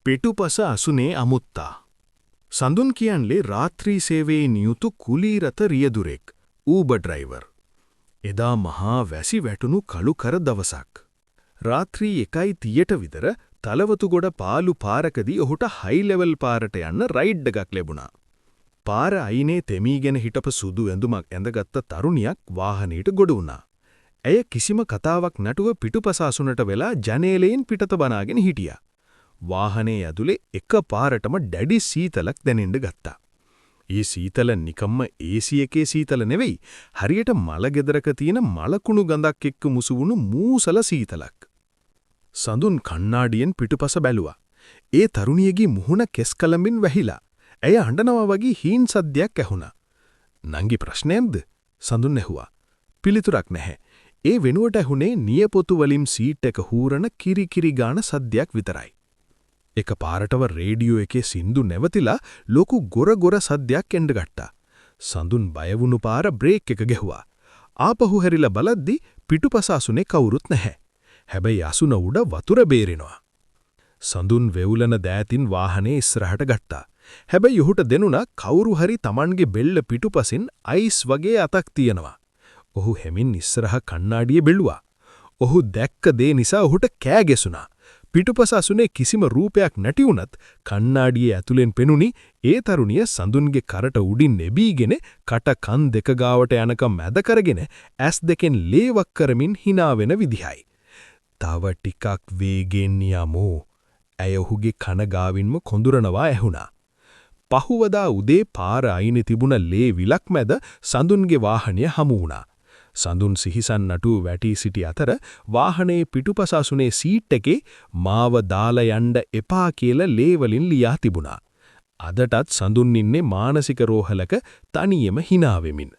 පිටුපස අසුනේ අමුත්තා. සඳුන් කියන්නේ රාත්‍රී සේවයේ නියුතු කුලීරත රියදුරෙක්, ඌබර් ඩ්‍රයිවර්. එදා මහා වැසි වැටුණු කළුකර දවසක්. රාත්‍රී 1:30ට විතර තලවතුගොඩ පාලු පාරකදී ඔහුට හයි ලෙවල් පාරට යන්න රයිඩ් එකක් ලැබුණා. පාර අයිනේ තෙමීගෙන හිටපු සුදු ඇඳුමක් ඇඳගත්ත තරුණියක් වාහනේට ගොඩ වුණා. ඇය කිසිම කතාවක් නැතුව පිටුපස අසුනට වෙලා ජනේලයෙන් පිටත බනාගෙන හිටියා. වාහනේ ඇතුලේ එකපාරටම දැඩි සීතලක් දැනෙන්න ගත්තා. ඒ සීතල නිකම්ම AC එකේ සීතල නෙවෙයි, හරියට මල ගෙදරක තියෙන මලකුණු ගඳක් එක්ක මුසු වුණු මූසල සීතලක්. සඳුන් කණ්ණාඩියෙන් පිටුපස බැලුවා. ඒ තරුණියගේ මුහුණ කෙස් කලඹින් වැහිලා. ඇය අඬනවා වගේ හීන් සද්දයක් ඇහුණා. "නංගි ප්‍රශ්නයක්ද?" සඳුන් ඇහුවා. පිළිතුරක් නැහැ. ඒ වෙනුවට ඇහුනේ නියපොතු වලින් සීට් එක හූරන කිරි ගාන සද්දයක් විතරයි. එක පාරටව රේඩියෝ එකේ සින්දු නැවතිලා ලොකු ගොර සද්දයක් එන්න ගත්තා. සඳුන් බය වුණු පාර බ්‍රේක් එක ගැහුවා. ආපහු හැරිලා බලද්දි පිටුපස අසුනේ කවුරුත් නැහැ. හැබැයි අසුන උඩ වතුර බේරෙනවා. සඳුන් වෙවුලන දෑතින් වාහනේ ඉස්සරහට ගත්තා. හැබැයි ඔහුට දෙනුණා කවුරු හරි Tamanගේ බෙල්ල පිටුපසින් අයිස් වගේ අතක් තියනවා. ඔහු හැමින් ඉස්සරහ කණ්ණාඩියේ බැලුවා. ඔහු දැක්ක දේ නිසා ඔහුට කෑ ගැසුණා. පිටුපස අසුනේ කිසිම රූපයක් නැති වුණත් කණ්ණාඩියේ ඇතුලෙන් පෙනුනි ඒ තරුණිය සඳුන්ගේ කරට උඩින් එබීගෙන කට කන් දෙක ගාවට යනකම් මැද කරගෙන ඇස් දෙකෙන් ලේවක් කරමින් hina වෙන විදිහයි. "තව ටිකක් වේගෙන් යමු." ඇය ඔහුගේ කන ගාවින්ම කොඳුරනවා ඇහුණා. පහුවදා උදේ පාර අයිනේ තිබුණ ලේ විලක් මැද සඳුන්ගේ වාහනය හමු වුණා. සඳුන් සිහිසන් නටු වැටි සිටි අතර වාහනේ පිටුපස අසුනේ සීට් එකේ "මාව දාලා යන්න එපා" කියලා ලේ වලින් ලියා තිබුණා. අදටත් සඳුන් ඉන්නේ මානසික රෝහලක තනියම hina වෙමින්.